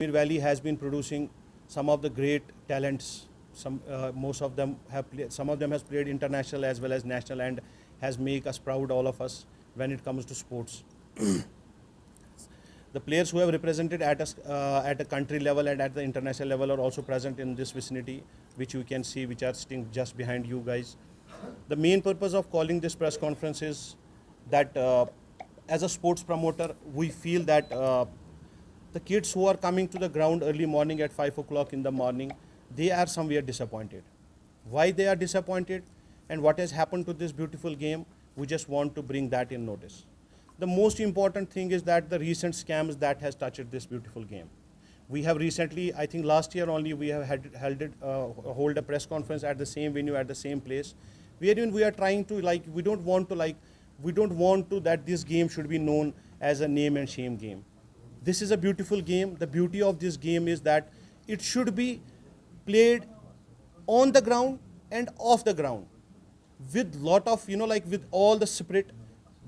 Mir Valley has been producing some of the great talents. Most of them have played, some of them has played international as well as national and has made us proud, all of us, when it comes to sports. The players who have represented at a country level and at the international level are also present in this vicinity, which you can see, which are sitting just behind you guys. The main purpose of calling this press conference is that as a sports promoter, we feel that the kids who are coming to the ground early morning at 5 o'clock in the morning, they are somewhere disappointed. Why they are disappointed and what has happened to this beautiful game, we just want to bring that in notice. The most important thing is that the recent scams that has touched this beautiful game. We have recently, I think last year only, we have hold a press conference at the same venue, at the same place, wherein we are trying to, we don't want to that this game should be known as a name and shame game. This is a beautiful game. The beauty of this game is that it should be played on the ground and off the ground with lot of, with all the spirit,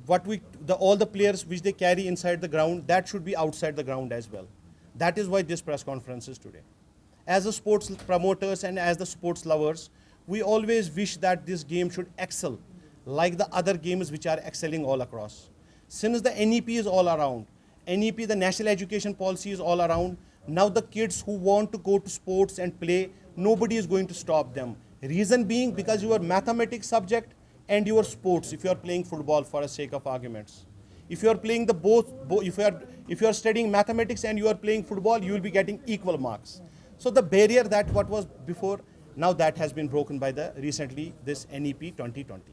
all the players which they carry inside the ground, that should be outside the ground as well. That is why this press conference is today. As the sports promoters and as the sports lovers, we always wish that this game should excel like the other games which are excelling all across. Since the NEP is all around, NEP, the National Education Policy, is all around, now the kids who want to go to sports and play, nobody is going to stop them. Reason being, because your mathematics subject and your sports, if you are playing football for the sake of arguments, if you are playing if you are studying mathematics and you are playing football, you will be getting equal marks. So the barrier that what was before, now that has been broken by the recently this NEP 2020.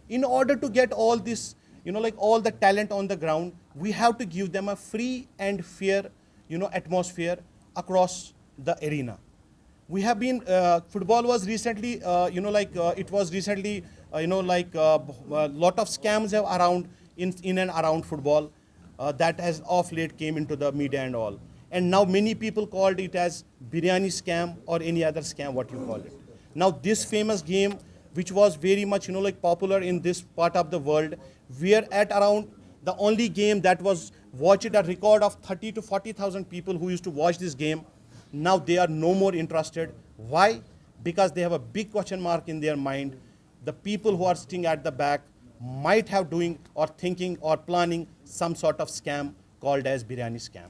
In order to get all this, all the talent on the ground, we have to give them a free and fair, atmosphere across the arena. We have been, football was recently, it was recently, a lot of scams have around in and around football that has of late came into the media and all. And now many people called it as biryani scam or any other scam, what you call it. Now this famous game, which was very much, popular in this part of the world, we are at around the only game that was watched at a record of 30 to 40,000 people who used to watch this game. Now they are no more interested. Why? Because they have a big question mark in their mind. The people who are sitting at the back might have doing or thinking or planning some sort of scam called as biryani scam.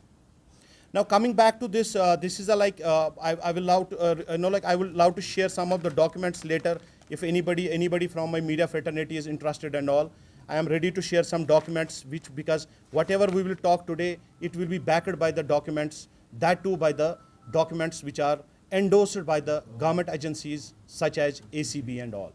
Now coming back to this, this is a I will allow to, I will allow to share some of the documents later. If anybody from my media fraternity is interested and all, I am ready to share some documents, because whatever we will talk today, it will be backed by the documents, that too by the documents which are endorsed by the government agencies such as ACB and all.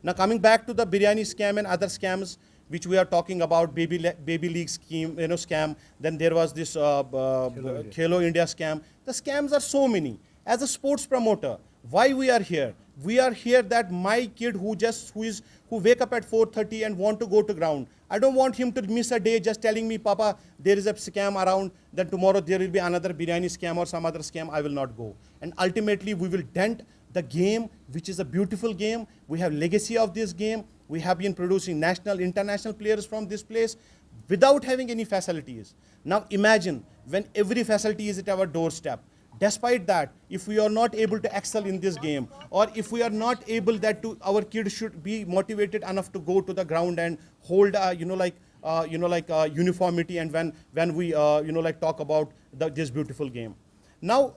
Now coming back to the biryani scam and other scams which we are talking about, baby league scheme, scam, then there was this Khelo India scam. The scams are so many. As a sports promoter, why we are here? We are here that my kid who wake up at 4:30 and want to go to ground, I don't want him to miss a day just telling me, Papa, there is a scam around, then tomorrow there will be another biryani scam or some other scam, I will not go. And ultimately we will dent the game, which is a beautiful game. We have legacy of this game. We have been producing national, international players from this place without having any facilities. Now imagine when every facility is at our doorstep. Despite that, if we are not able to excel in this game, or if we are not able that to, our kids should be motivated enough to go to the ground and hold, uniformity, and when we, talk about this beautiful game. Now,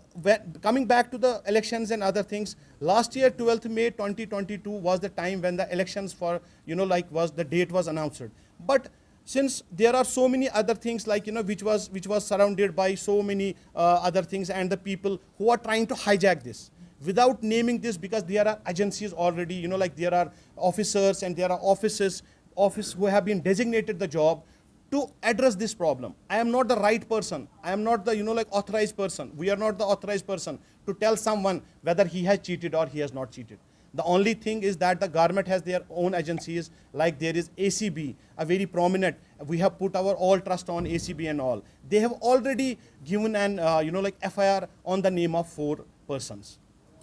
coming back to the elections and other things, last year, 12th May 2022 was the time when the elections for, the date was announced. But since there are so many other things which was surrounded by so many other things, and the people who are trying to hijack this without naming this, because there are agencies already, there are officers and there are offices who have been designated the job to address this problem. I am not the right person. I am not the authorized person. We are not the authorized person to tell someone whether he has cheated or he has not cheated. The only thing is that the government has their own agencies, like there is ACB, a very prominent. We have put our all trust on ACB and all. They have already given an FIR on the name of 4 persons,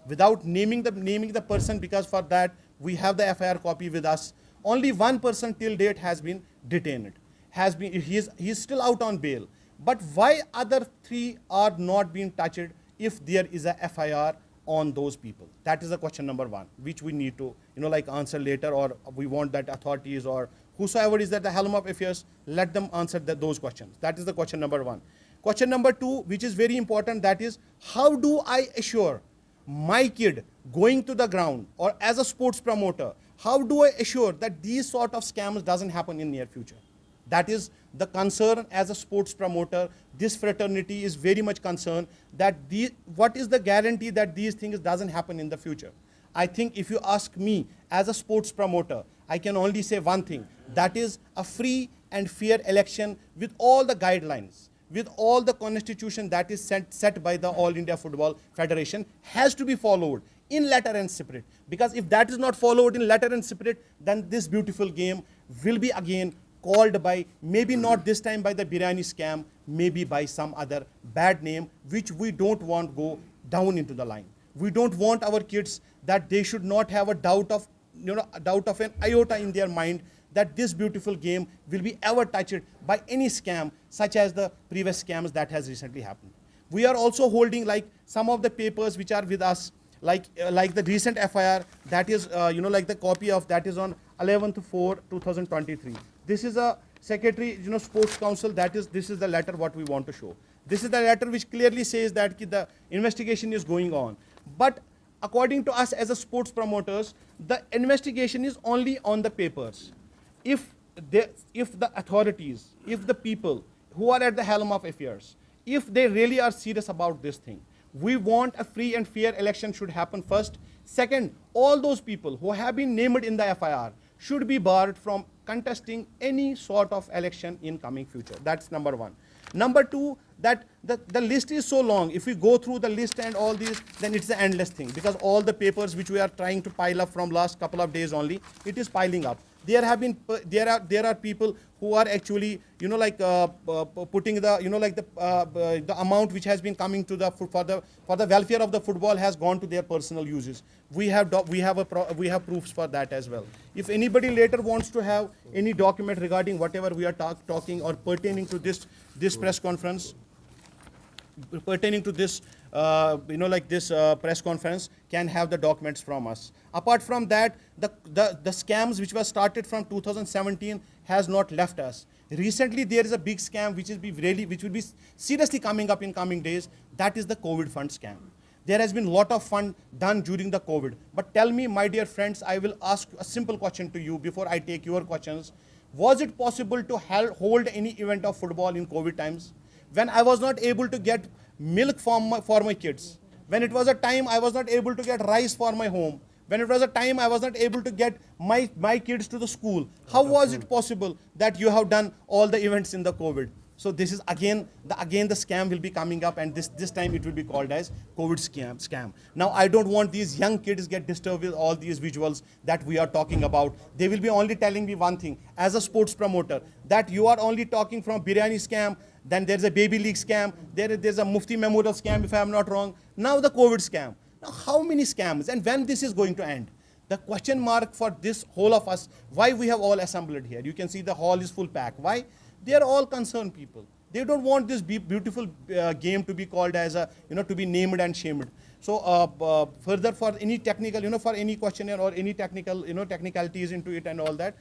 without naming the person, because for that we have the FIR copy with us. Only one person till date has been detained. He is still out on bail. But why other three are not being touched if there is a FIR on those people? That is the question number one, which we need to, like answer later, or we want that authorities or whosoever is at the helm of affairs, let them answer those questions. That is the question number one. Question number two, which is very important, that is, how do I assure my kid going to the ground, or as a sports promoter, how do I assure that these sort of scams doesn't happen in near future? That is the concern as a sports promoter. This fraternity is very much concerned that what is the guarantee that these things doesn't happen in the future? I think if you ask me as a sports promoter, I can only say one thing, that is a free and fair election with all the guidelines, with all the constitution that is set by the All India Football Federation has to be followed in letter and spirit. Because if that is not followed in letter and spirit, then this beautiful game will be again called by, maybe not this time by the biryani scam, maybe by some other bad name, which we don't want go down into the line. We don't want our kids that they should not have a doubt of, doubt of an iota in their mind that this beautiful game will be ever touched by any scam, such as the previous scams that has recently happened. We are also holding like some of the papers which are with us, like the recent FIR that is, like the copy of that is on 11/4/2023. This is a Secretary, Sports Council. This is the letter what we want to show. This is the letter which clearly says that the investigation is going on. But according to us as a sports promoters, the investigation is only on the papers. If the authorities, if the people who are at the helm of affairs, if they really are serious about this thing, we want a free and fair election should happen first. Second, all those people who have been named in the FIR should be barred from contesting any sort of election in coming future. That's number one. Number two, that the list is so long. If we go through the list and all these, then it's an endless thing, because all the papers which we are trying to pile up from last couple of days only, it is piling up. There are people who are actually, putting the, the amount which has been coming to the for the welfare of the football has gone to their personal uses. We have proofs for that as well. If anybody later wants to have any document regarding whatever we are talking or pertaining to this press conference, pertaining to this, press conference, can have the documents from us. Apart from that, the scams which were started from 2017 has not left us. Recently, there is a big scam which will be seriously coming up in coming days. That is the COVID fund scam. There has been a lot of fund done during the COVID. But tell me, my dear friends, I will ask a simple question to you before I take your questions. Was it possible to hold any event of football in COVID times? When I was not able to get milk for my kids, when it was a time I was not able to get rice for my home, when it was a time I was not able to get my kids to the school, how was it possible that you have done all the events in the COVID? So this is again the scam will be coming up, and this time it will be called as COVID scam. Now I don't want these young kids get disturbed with all these visuals that we are talking about. They will be only telling me one thing as a sports promoter, that you are only talking from biryani scam, then there's a baby league scam, there's a Mufti Memorial scam if I am not wrong, now the COVID scam. Now how many scams, and when this is going to end? The question mark for this whole of us, why we have all assembled here. You can see the hall is full pack. Why? They are all concerned people. They don't want this beautiful game to be called as a, to be named and shamed. So further, for any technical, for any questionnaire or any technical, technicalities into it and all that,